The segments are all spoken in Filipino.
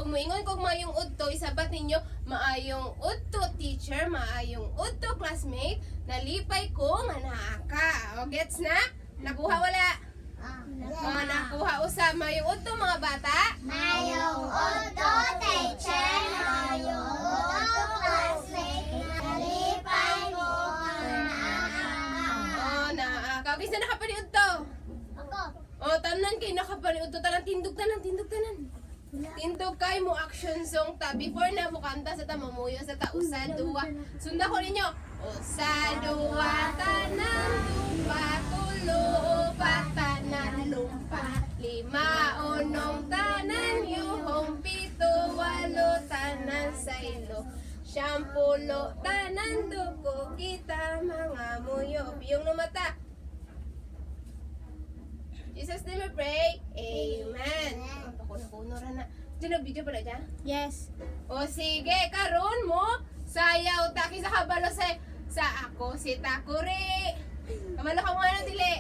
ug moingon kog maayong udto isabat ninyo maayong udto teacher, maayong udto classmate, nalipay ko nga naa ka. O gets na? Nakuha wala? Nakuha usab maayong udto mga bata? Mayong udto teacher, mayong udto classmate, nalipay ko Naa ka. Kisa nakapaniud to? Ako. Tanan kay nakapaniud to, tanan tindog tanan. Tindog kay mo action song ta before na mo kanta sa tamamuyo sa ta usa duwa. Sunda ko ninyo. Usa duwa tanan lumpa, tulo upat tanan lumpa, lima unong tanan yuhong, pito walo tanan saylo, siyampulo tanan duko, kita mga muyo. Biyong no mata. Jesus name we pray. Amen. Nakuno ra na. Diyan video pala dyan? Yes. O sige, karon mo sayaw taki sa kabalo sa ako si Takuri. Kamalo ka muna dili.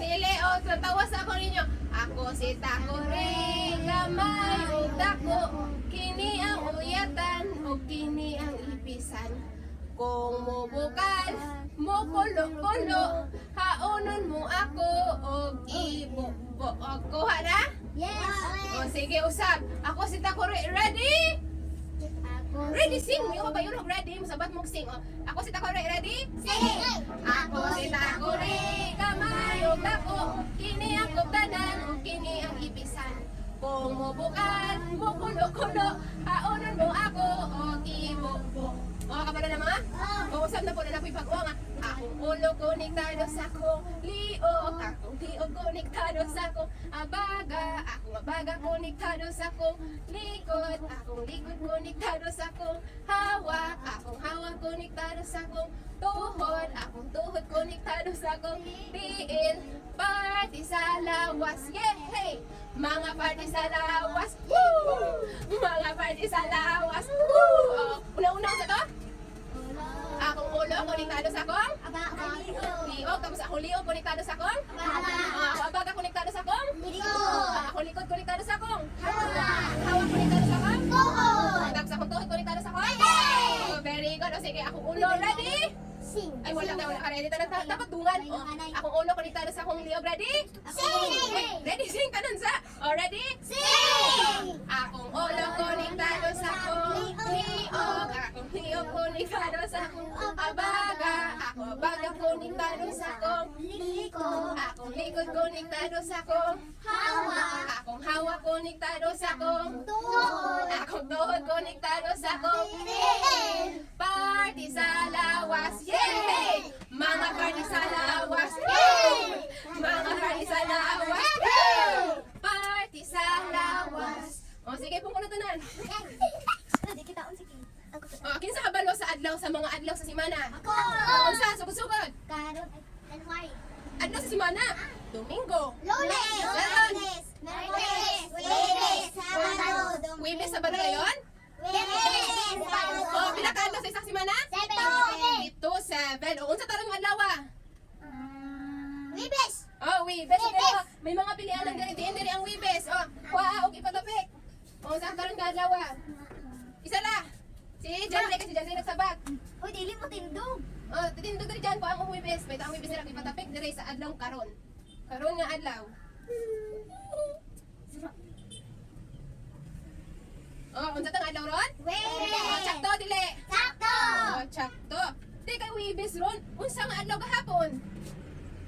Dili. Tatawas ako ninyo. Ako si Takuri, gamay ug dako, kini ang uyatan ug kini ang ipisan. Kung mubukal, mo kulo-kulo, haonon mo ako og ibubo. Kuha na? Yes. Sige, usab. Ako si Takuri. Ready? Ready, sing. Yung ba yun? Ready? Masabat mong sing. Ako si Takuri. Ready? Sing. Ako si Takuri, kamay ug dako, kini ang kubtanan ug kini ang ibisan. Kung mubukal, mo kulo-kulo, haonon mo ako og ibubo. Kapala na mga? Usap na po na napoy pag-uwa nga. Akong ulo konektado sa kong liog, akong liog konektado sa kong abaga, akong abaga konektado sa kong likod, akong likod konektado sa kong hawak, akong hawak konektado sa kong tuhod, akong tuhod konektado sa kong tiil. Party sa lawas, yehey! Mga party sa lawas, woo! Mga party sa lawas, woo! Una-una ko sa to? Akong ulo konektado sa kong liog, tapos akong liog konektado sa kong ako abaga konektado sa kong akong likod konektado sa kong hawak konektado sa kong tapos akong tuhod konektado sa kong very good. Sige, akong ulo ready? Sing. Ay wala ka ready tanan dapat dungan. Akong ulo konektado sa kong liog ready? Sing. Ready sing tanan sa ready? Sing. Akong ulo konektado sa kong liog, akong liog konektado sa kong abaga, ako abaga konektado sa kong Likod. akong likod konektado sa kong Hawak. akong hawak konektado sa kong Tuhod. akong tuhod konektado sa kong Tiil. party sa lawas, yay! Mga party sa lawas, yay! Mga party sa lawas, yay! Party sa lawas. Sige, pong kunutunan. Di kita sige. Kinsa kabalo sa adlaw sa mga adlaw sa simana? Ako. Unsa sugod-sugod? Karon January. Adlaw sa simana? Domingo. Lunes. Lunes. Martes. Huwebes. Sabado. Webes sa balo ngayon? Webes. Sabado. Pila ka adlaw sa isang simana? 7. 7. Unsa tarong adlaw? Webes. Webes. Okay, may mga pilihan ng diri ang Webes. Kuha og ipatapik. Unsa tarong adlaw? Isa la. Si Janre kasi Janre nagsabat. Uy, dili mo tindog. Titindog diri dyan ko ang Webes. May taong Webes nila ipatapik diri sa adlaw karon. Karon nga adlaw. Unsa tang adlaw ron? Webes. Sakto dili. Sakto. Sakto. Di kay Webes ron. Unsa nga adlaw gahapon?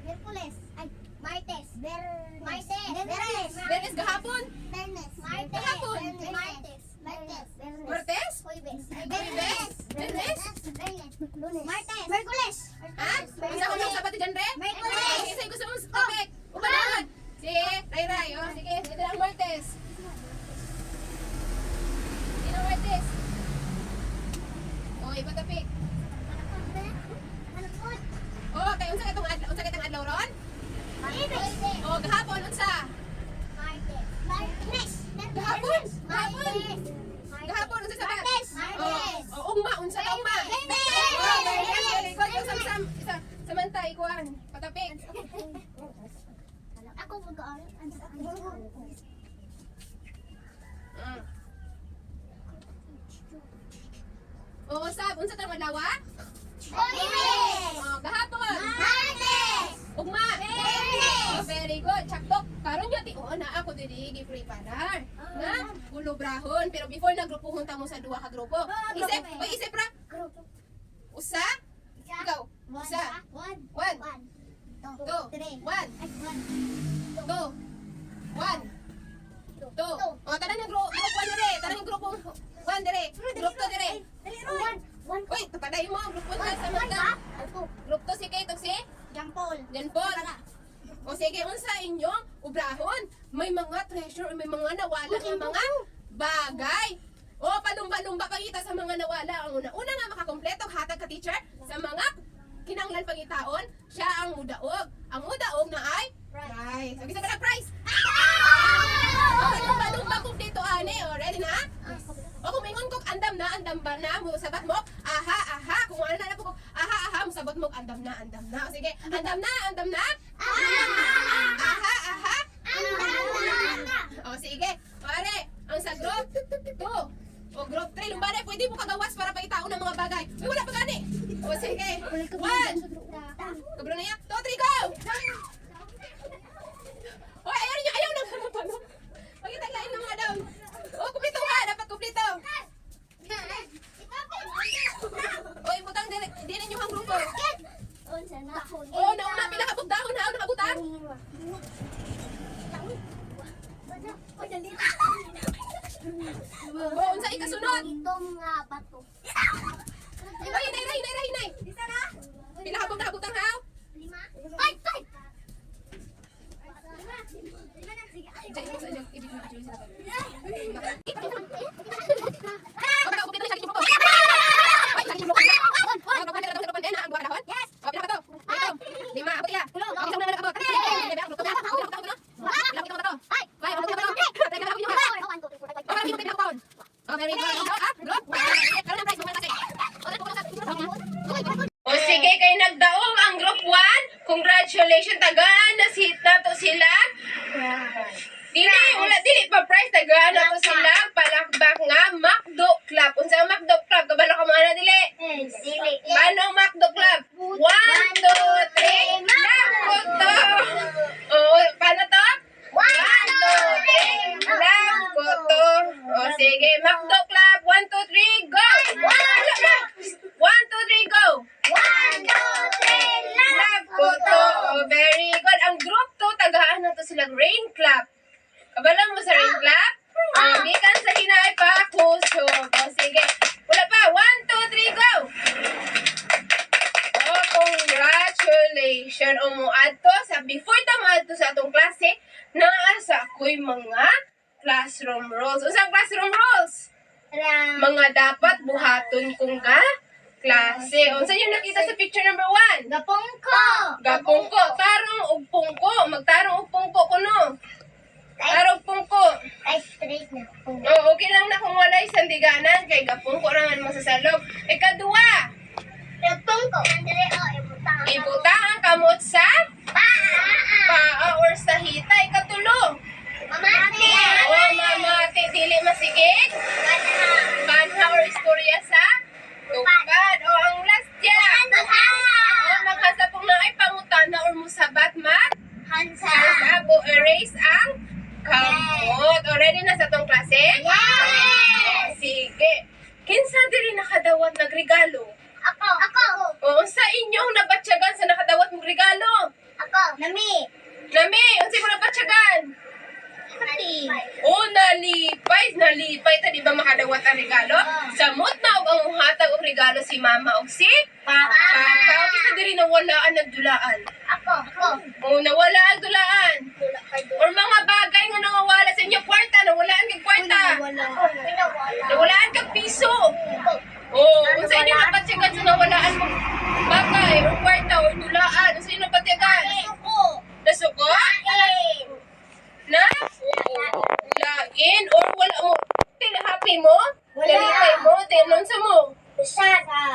Merkules. Ay, Martes. Martes. Bernes. Benes gahapon? Bernes. Martes. Kahapon. Martes. Martes. Martes? Huwebes. Huwebes. Bernes? Bernes. Lunes. Martes. Merkules. Ha? Unsa ko nang sabat dyan, Re? Merkules. Sige, gusto mong topic. Ubanod. Si Ray. Sige, dito lang Martes. Dito lang Martes. Iba topic. Kay unsa kitong adlaw ron? Gahapon unsa? Martes. Gahapon. Gahapon unsa sabat? Martes. Ugma unsa ka ugma? Bernes. Samantha ikuan. Patapik. Ako mag-aaral. O unsa tang adlaw? Lunes. Gahapon. Martes. Ugma. Biyernes. Very good. Sakto. Karon gyud na ako diri gi-preparar. Na gulubrahon pero before nagrupuhon ta mo sa duha ka grupo. Isip ra. Grupo. Usa. Ikaw. Usa. One. One. One. Two. Three. One. Ay, one. Two. One. Two. O tanan yung grupo 1 dire. Tanan yung grupo 1 dire. Group 2 dire. One. One. Uy, tapaday mo. Group 1 ka sa mga. Group 2 si kay tog si Jean Paul. Jan Paul. O sige, unsa inyong ubrahon? May mga treasure, may mga nawala nga mga bagay. O palumba-lumba pangita sa mga nawala. Ang una nga makakompleto hatag ka teacher sa mga kinanglan pangitaon, siya ang mudaog. Ang mudaog na ay prize. Okay, sa prize. O palumba-lumba kung dito ani. O ready na? O kung mingon ko andam ba na mo sabat mo? Aha, aha. Kung ano na po ko, aha, aha, mo sabat mo andam na. O sige, andam na. Aha, aha. O sige. Pare, ang sa group 2. O group 3, lumbana, pwede mo kagawas para paitaon ng mga bagay. Uy, wala pa gani. O sige. 1. Kabro na yan. 2, 3, go! O, ayaw na. Pagkitaglain ng mga down. O, kumplito ka. Dapat kumplito. O, ibutang din ninyo ang grupo. O, nauna, pinakabugdahon na. Nakabutang. O, unsa ikasunod. Itong bato. O, hinay. Pinakabugdahon ha. Lima. Ay! Diyan mo sa inyo. Ibig-ibig sila. O sige, kay nagdaong ang group 1. Congratulations, tagaan na to sila. Dili pa prize, tagaan na to sila. Palakbak nga, Macdo Club. Unsa ang Macdo Club? Kabalo ka mga na dili? Paano ang Macdo Club? 1, 2, 3, Macdo! O, paano to? 1, 2, 3, Macdo! O sige, Macdo Club. 1, 2, 3, go! 1, 2, 3, go! Macdo! O, very good. Ang group 2, tagaan na to sila Rain Club. Kabalang mo sa Rain Club? Gikan sa hinay pa, kusog. O, sige. Wala pa. 1, 2, 3, go! Oh, congratulations. O, muad to. Before ta muad to sa atong klase, naasa ako'y mga classroom rules. Unsa classroom rules? Mga dapat buhaton kung ka klase. Unsa yung nakita sa picture number 1? Gapungko. Tarong og pungko. Magtarong og pungko kuno. Tarong pungko. Oh, okay lang na kung walay sandiganan kay gapungko raman mo sa salog. Ikaduha, ibuta ang kamot sa paa or sa hita. Ikatulo, mamati dili masigig. Kanha or istorya sa tupad. O ang last dyan. Maghasapong na ay pangutana or musabat Hansa o erase ang kamot. O ready na sa tong klase? Sige. Kinsa diri nakadawat nagregalo? O sa inyong nabatyagan sa nakadawat mong regalo? Nami, unsa mo nabatyagan? O nalipay ta di ba makadawat ang regalo? Samot na og ang muhatag og regalo si mama og si papa. O kinsa diri nawalaan nagdulaan? O nawala ang dulaan. Or mga bagay nga nangawala sa inyo kwarta, nawalaan kag kwarta. Nawalaan kag piso. O unsa inyo nabatyagan sa nawalaan mo bagay or kwarta or dulaan? Unsa inyo nabatyagan? Nasuko? Na? Lain or wala mo? Happy mo? Lalipay mo? Tinon sa mo?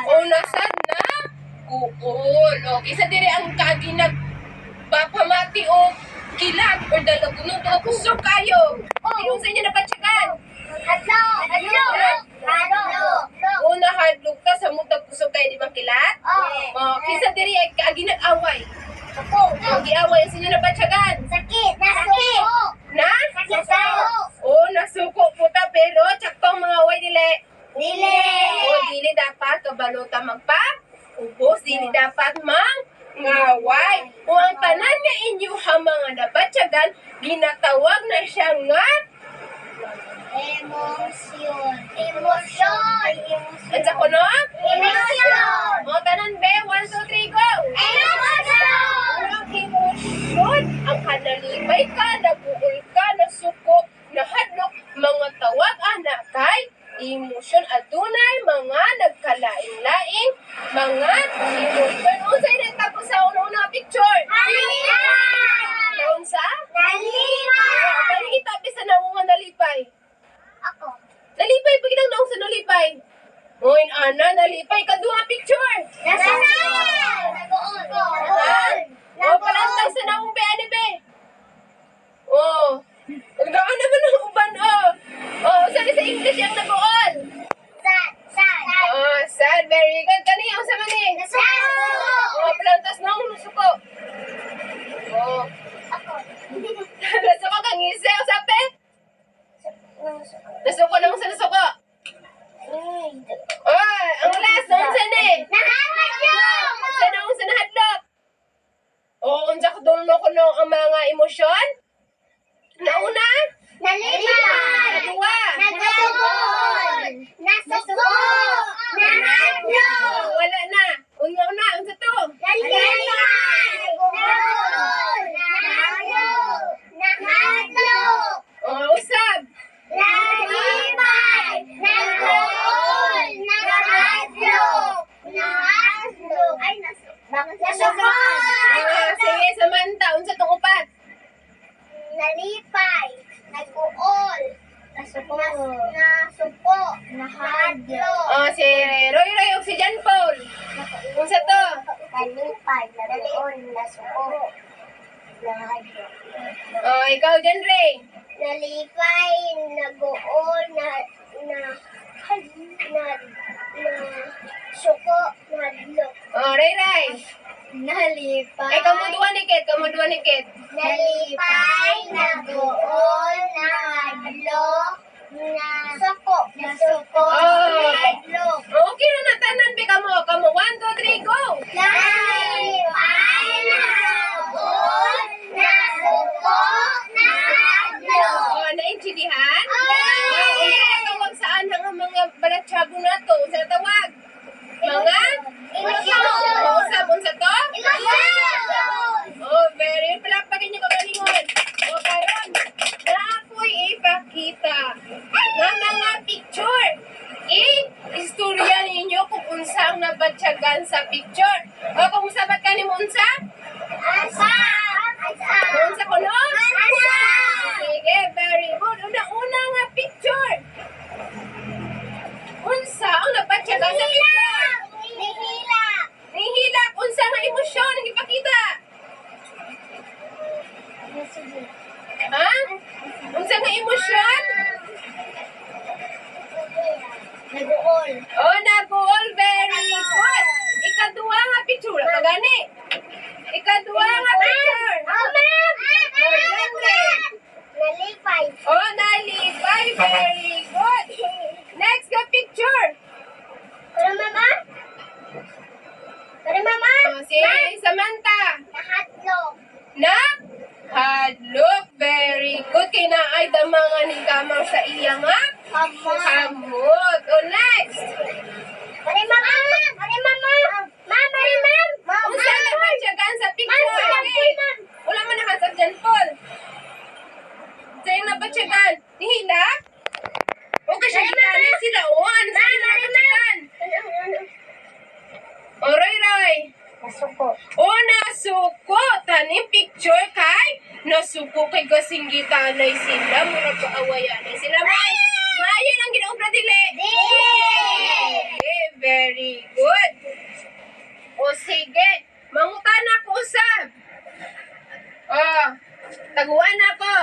O nasad na? Uol. Okay, sa dire ang kaginag papamati o kilat or dalagunod o kusog kayo. Yung sa inyo nabatyagan? O nahadlok ka Kinsa diri ay kaagi nag-away. Suko. Giaway sa inyo na batyagan. Sakit. Nasuko. Na? Nasuko. Oh, nasuko puta pero tsaktong mga away dili. Dili. O dili dapat kabalota magpa. Ubos dili dapat mang ngaway. O ang tanan nga inyo ha mga nabatyagan, ginatawag na siya nga Emosyon. Emosyon. at sa kuno? Emosyon. O tanan be, 1, 2, 3, go! Emosyon. Ang emosyon, ang kanalibay ka, nabuol ka, nasuko, nahadlok, mga tawag anak kay emosyon adunay mga nagkalain-laing mga emosyon. Unsay na tapos sa una-una picture? Nalipay. Unsa? Nalipay. Bali kita bisa na nga nalipay. Ako. Nalipay pag kitang naong sa nalipay. Oy, ana nalipay kadua picture. Nasa na? Nagoon. Ha? O palantay sa naong be ani be. Oh. Nagdaan naman ang uban oh. Oh, sa English ang nagoon. Sad. Sad. Oh, sad, very good. Kani ang sa mani. Nasa. Oh, plantas na ang nusuko. Oh. Ako. Nasuko kang ngisi o sape? Nasuko nang sa nasuko. Oh, ang last nung sa ni. Nahadlok. Sa nung sa nahadlok. Oh, unsa ka dulo ko no ang mga emosyon? Nauna? Nalipay. Kadua. Nagagol. Nasuko. Nahadlok. Oh, wala na. Unga na, unsa to? Nalipay. Nagagol. Nahadlok. Nahadlok. Oh, usab. Nalipay. Nagagol. Nahadlok. Nahadlok. Ay, nasuko. Sige, Samantha, unsa tong upat? Nalipay. Nag-uol. Nasuko. Nasuko. Nahadlok. Oh, si Roy Roy ug si John Paul. Unsa to? Nalipay. Nag-uol. Nasuko. Nahadlok. Oh, ikaw John Ray. Nalipay. Nag-uol. Suko. Nahadlok. Oh, Ray Ray. Nalipay. Ay, kamu duwa ni Kit. Nalipay, nag-uol, nahadlok, nasuko, Oh. nahadlok. Okay na natanan bi kamo. Kamo 1 2 3 go. Nalipay, nag-uol, nasuko, nahadlok. Oh, naintindihan? Ay! Oh, unsa tawag saan ang mga balatsago nato? Unsa tawag? Mga Emosyon. Oh, unsa to? Emosyon. Oh, very palapagin niyo kagalingon. O karon, na ako'y ipakita nga mga picture. Istorya ninyo kung unsa ang nabatyagan sa picture. O kung sabat ka ni unsa? Asa. Asa. Unsa ko no? Asa. Sige, very good. Una nga picture. Unsa ang nabatyagan sa picture? Nihilak. Nihilak, unsa nga emosyon ang ipakita? Ha? Unsa nga emosyon? Nag-uol. Oh, nag-uol. Very good. Ikaduha nga picture. Pagani. Ikaduha nga picture. Oh, ma'am! Oh, syempre. Nalipay. Oh, nalipay. Very good. Next nga picture. Pero mama? Pero mama? Oh, si Samantha. Nahadlok. Na? Hadlok. Very good. Kinaay damang ni kamang sa iya nga. Hamot. Oh, next. Pero mama? Pero mama? Ma'am, pero ma'am? Unsa na batyagan sa picture? Ma'am, Okay. Wala man nakasag dyan, Paul. Sa'yo na batyagan. Nihila? O kasi gitanin sila. O, ano sa'yo na batyagan? O, Roy Roy. Nasuko. O, nasuko. Taning picture kay nasuko kay kasinggitanay sila. Mura paawayanay sila. Maayo lang ginaobra dili. Okay, very good. O, sige. Mangutan ako usab. O, taguan ako.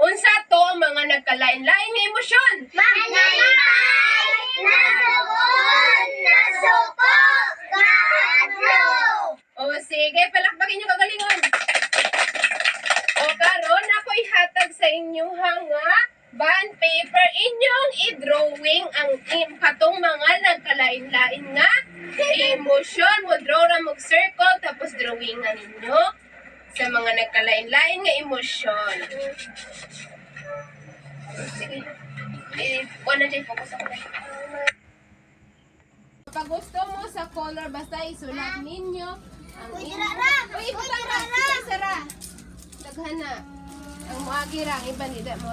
unsa to ang mga nagkalain-lain nga emosyon? Nalipay. sa inyong nga bond paper inyong i-drawing ang katong mga nagkalain-lain nga emosyon. Mo draw ra mag circle tapos drawingan ninyo sa mga nagkalain-lain nga emosyon. Sige. Wala dyan, focus ako. Pag gusto mo sa color, basta isulat ninyo ang Uy, butang ra! Sara! Daghan na. Ang muagi ra, ang iba nila mo.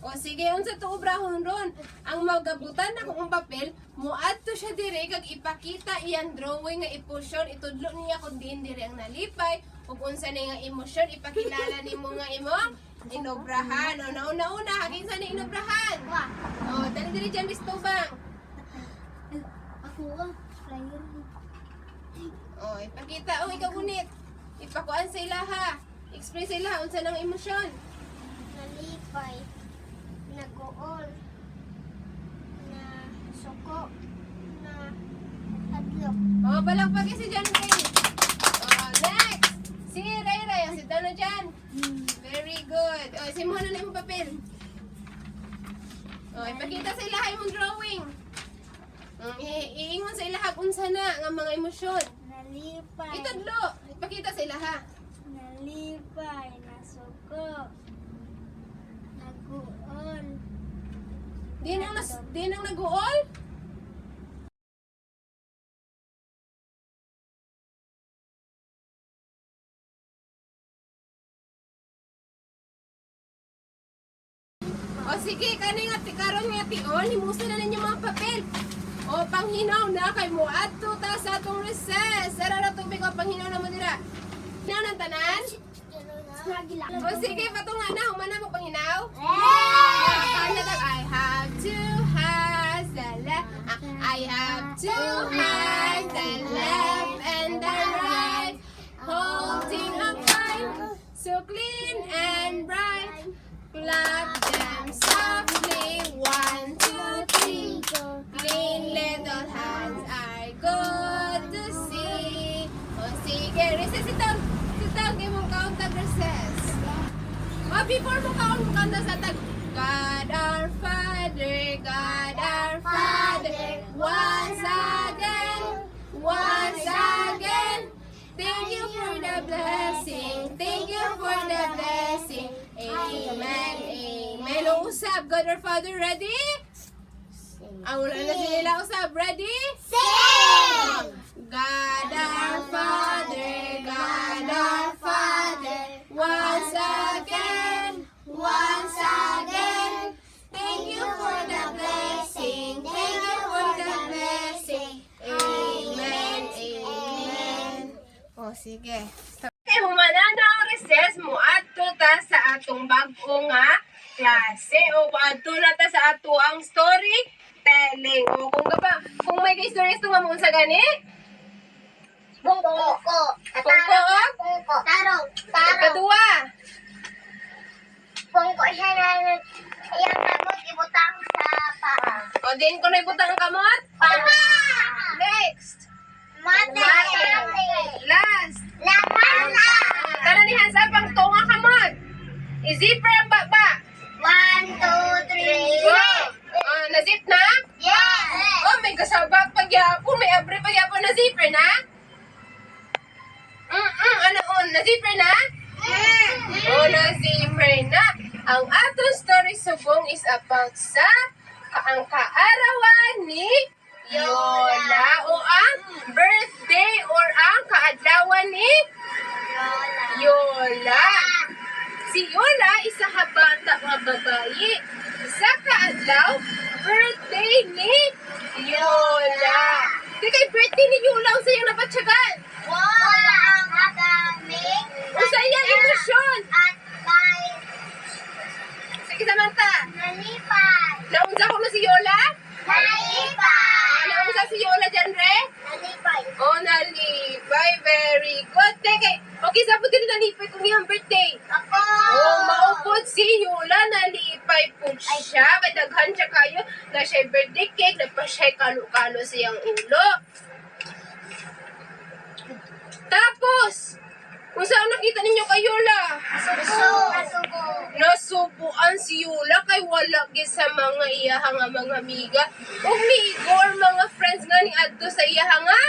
O sige, unsa to obrahon ron. Ang magabutan na kung papel, muadto siya dire kag ipakita iyang drawing nga emosyon, itudlo niya kung diin dire ang nalipay ug unsa ni nga emosyon ipakilala nimo nga imong inobrahan. O nauna kinsa ni inobrahan? O dali diri diyan bistubang. Ako ang flyer. O ipakita ikaw unit. Ipakuan sa ilaha. Express sa ilaha unsa nang emosyon. Nalipay. Naguol. Na suko. Na hadlok. O palakpag si John Ray. O next. Si Ray Ray. O sit down na dyan. Very good. O simulan na yung papel. O ipakita sa ilaha yung drawing. Iingon sa ilaha kung sana nga mga emosyon. Nalipay. Itudlo. Ipakita sa ilaha. Nalipay. Nasuko. Naguol. Di nang nag-uol? O sige, kani nga karon nga tion, himusta na ninyo mga papel. O panghinaw na kay mo adto ta sa atong recess. Sara ra tubig o panghinaw na mo dira. Hinaw ng tanan? O sige, patunga na, humana mo panghinaw. I have two hands, the left. I have two hands, the left and the right, holding a pine, so clean and bright. Clap them softly, 1, 2, 3. Clean little hands are good to see. O sige, recess itong. Give mong count tag recess. O before mo kaon mo kanta sa tag. God our Father, once again, thank you for the blessing, amen, amen. O usab, God our Father, ready? Wala na sila usab, ready? Sing! God our Father, once again, thank you for the blessing, amen, amen. O sige. Okay, humana na ang recess mo adto ta sa atong bag-o nga klase o adto na ta sa ato ang story telling. O kung may stories to nga mo sa gani? Bungko. Bungko? Tarong. Kadua. Bungko siya na iyang kamot ibutang sa paa. O din ko na ibutang ang kamot? Paa. Next. Mate. Last. Lamana. Tara ni hands up ang tunga kamot. I-zipper ang baba. 1, 2, 3. Go. Na-zip na? Yes. Oh, may kasabak pagyapon. May abre pagyapon na zipper na? Na-zipper na? Oh, na-zipper na. Ang atong story subong is about sa ang kaarawan ni Yola o ang birthday or ang kaadlawan ni Yola. Si Yola isa ka bata nga babayi. Sa kaadlaw, birthday ni Yola. Di kay birthday ni Yola unsa yung nabatyagan? Wala ang agaming Unsa iyang emosyon? at may Sige Samantha. nalipay. Naunsa ko na si Yola? Nalipay. Naunsa si Yola dyan, re? Nalipay. Oh, nalipay. Very good. Teke, okay, sa po din nalipay kung iyang birthday. Ako. Oh, maupod si Yola, nalipay po siya. Kadaghan siya kayo na siya birthday cake, na pa siya kalo-kalo siyang ulo. Tapos, kung saan nakita ninyo kay Yola? Nasubo. Nasubuan si Yola kay wala gid sa mga iyahang nga mga amiga. Ug migo or mga friends nga ni adto sa iyahang nga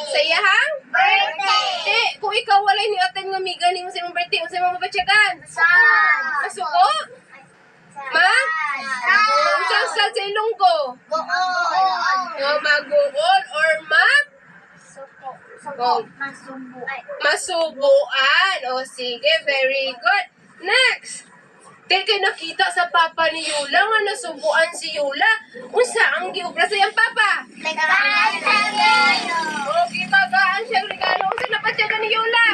sa iyahang Birthday. kung ikaw walay ni attend nga amiga nimo sa imong birthday, unsa imong mabatyagan? Masuko? Ma? Unsa sa ilonggo? Maguol or masubuan. O sige, very good. Next. Teka, nakita sa papa ni Yola nga nasubuan si Yola. Unsa ang giubra sa iyang papa? Okay, tagaan siya regalo. Unsa napatyagan ni Yola?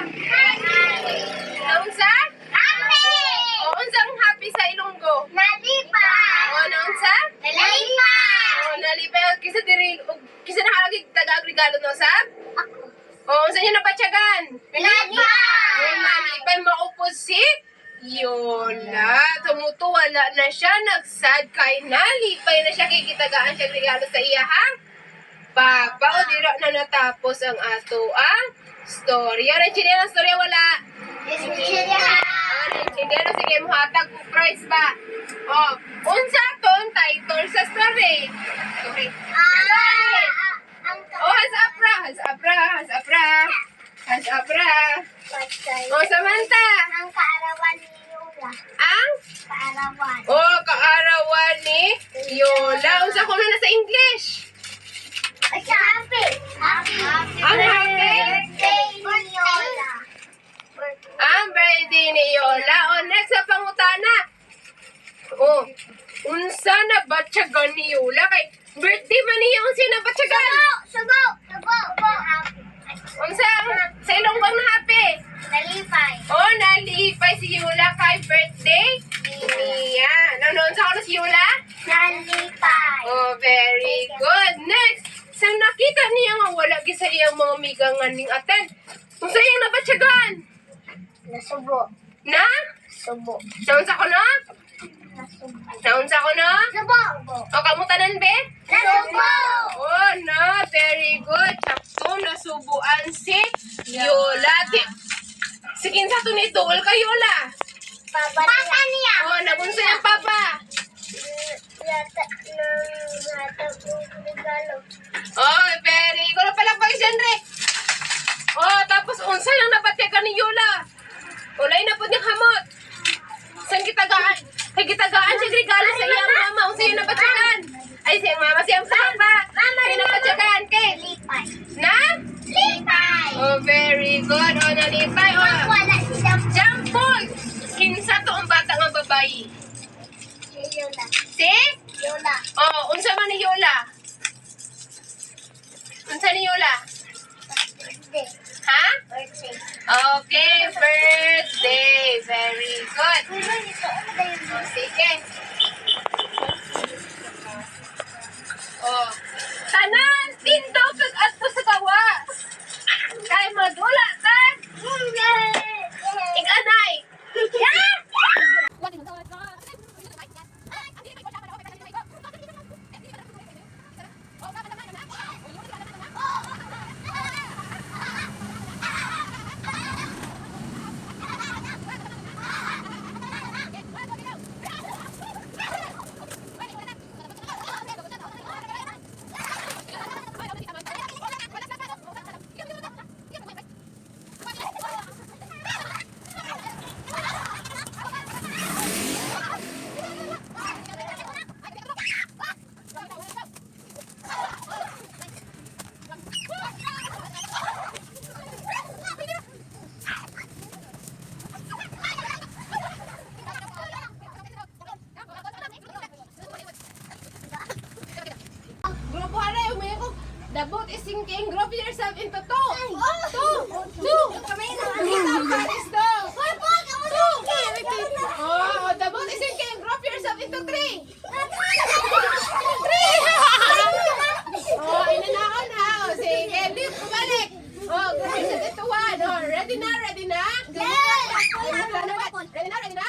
Naunsa? O unsa ang happy sa Ilonggo? O naunsa? O nalipay kisa diri kisa nakalagi taga regalo no sab? O unsa niya napatyagan? O nalipay maupos si Yola. Tumutuwala na siya, nagsad kay nalipay na siya kay kitagaan siya regalo sa iyahang papa. O dira na natapos ang ato ang story. Ano yung chinelang story? Wala. Ano, sige, muhatag ko prize ba? O, unsa ton title sa story? Story. O, has abra. O, Samantha. Ang kaarawan ni Yola. Ang? Kaarawan. O, kaarawan ni Yola. Unsa ko na sa English? Happy. Ang happy? Birthday ni Yola. Ang birthday ni Yola. O, next sa pangutana. O, unsa na batyagan ni Yola? Kay birthday man niya, unsa na batyagan? Subo. Unsa sa Ilonggang na happy? Nalipay. O, nalipay si Yola kay birthday niya. Unsa ko na si Yola? Nalipay. Oh, very good. Next, sa nakita niya nga wala gid sa iyang mga miga nga ning attend. Unsa iyang nabatyagan? Nasubo. Na? Subo. Naunsa ko na? Nasubo. Naunsa ko na? Subo. O, kamutanan, be? Nasubo. Oh, na. Very good. Sakto, nasubuan si Yola. Sige, sa ito nito. Wala ka, Yola. Papa niya. Oh, nabunsa yung papa. Yata ng regalo. Oh, very good. Pala pa dyan, re. Oh, tapos unsa lang nabatyagan ni Yola. Ulay na po niyang hamot. Saan kitagaan? Kay kitagaan siya regalo sa iyang mama. Unsa yung nabatyagan? Ay, siyang mama, siyang papa. Sa'yo nabatyagan, kay? Lipay. Na? Lipay. Oh, very good. Oh, nalipay. Oh, Wala siya. jump ball. Kinsa to ang bata nga babayi? Si Yola. Si? Yola. Oh, unsa man ni Yola? Unsa ni Yola? Birthday. Ha? Birthday. Okay, birthday. Very good. Ulo nito. Ano ba yun? Oh, sige. Oh. Tanan, tindaw kag adto sa gawas. Kay madula ta. Iganay. Yeah! yourself into 2. 2. What is 2? 2. Oh, the boat is sinking. Drop yourself into 3. 3. Oh, inanahon ha. Oh, sige, lift, bumalik. Oh, drop yourself into 1. Oh, ready na? Ready na? Ready na? Ready na?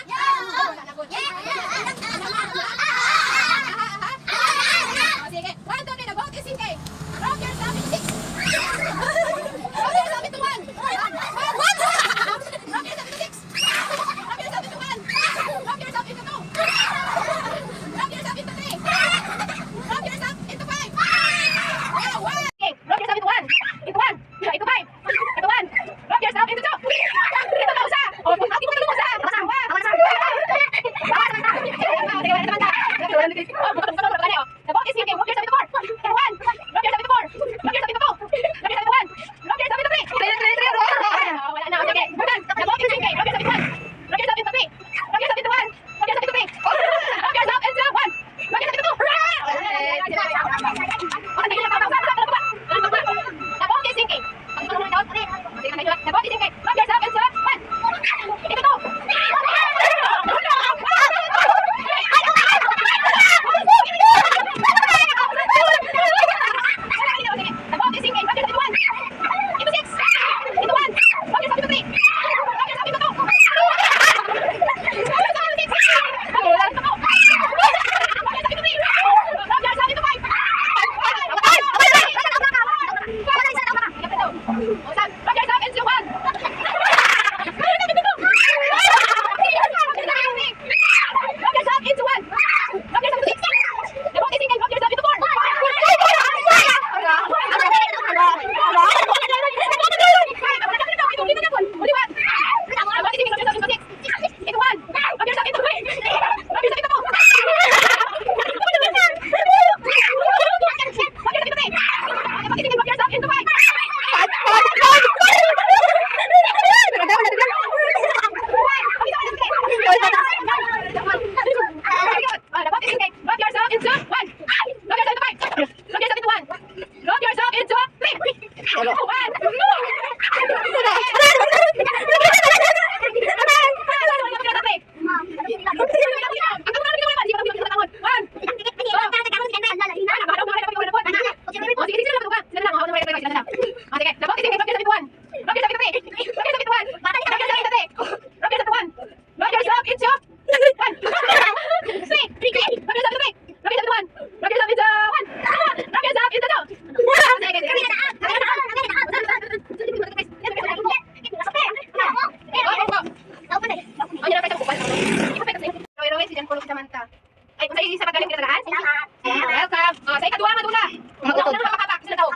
Oh, sige. 1, 2, 3. The boat is sinking. Drop yourself into 6. Drop yourself into 1. What? Drop yourself into 6. Drop yourself into 1. Drop yourself into 2. Drop yourself into 3. Drop yourself into 5. Oh, 1. Okay, drop yourself into 1. Into 1. Into 5. Into 1. Drop yourself into 2. Into 2 usa. Oh, pati mo na usa. The boat is sinking. Drop yourself into 4. Into 1. Drop yourself into 4. Drop yourself into 2. Drop yourself into 1. Drop yourself into 3. Wala na. Okay. We're done. The boat is sinking. Drop yourself into 1. Drop yourself into 3. Drop yourself into 1. Drop yourself into 3. Drop yourself into 1. Drop yourself into 2. The boat is sinking. The boat is sinking. Drop yourself into 1. Into 2. The boat is sinking. Drop yourself into 1. Into 6. Into 1. Drop yourself into 3. Drop yourself into 2. Drop yourself into 6. Drop yourself into 2. Drop yourself into 3. Drop yourself into 5. Drop yourself into 1. Drop yourself into 1. Drop yourself into 6. The boat is sinking. Drop yourself into 4. Ay, kung sa isa magaling ka talagaan? Welcome. Oh, sa ikadua madula. Una na makapak sa tao.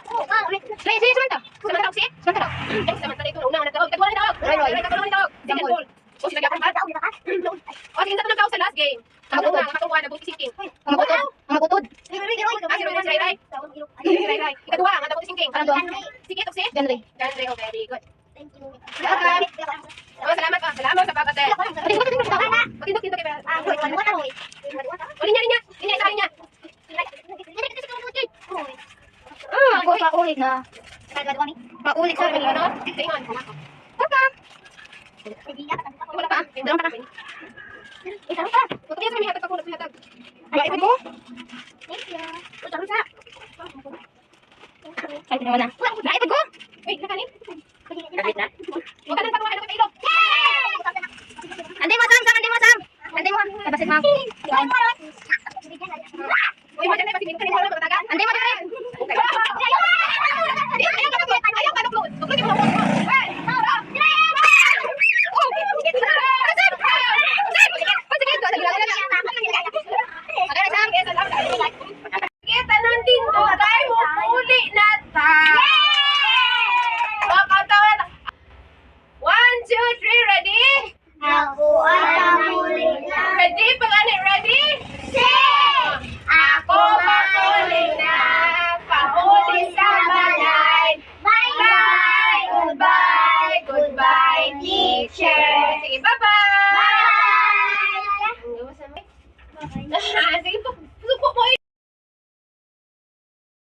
Say Samantha. Samantha si? Samantha daw. Eh, Samantha ito una na tao. Ikadua na tao. Ikadua na tao. Second goal. O sila gyapon ba? O sige sa tao sa last game. Nakatuwa na buti sinking. Mabutod. Si Ray. Ikadua nga buti sinking. Sige to si? Ganre. Ganre, oh, very good. Thank you. Oh, salamat ka. Salamat sa pagkate. Patindok kay Bel. Linya isa linya. Ako paulit na. Paulit sa akin. Ano? Tingon. Papa. Wala pa. Dalawa pa. Isa pa. Buti sa mihatag ako mihatag. Ay, ipon mo? Thank you. Ay, naman na. Naipod ko.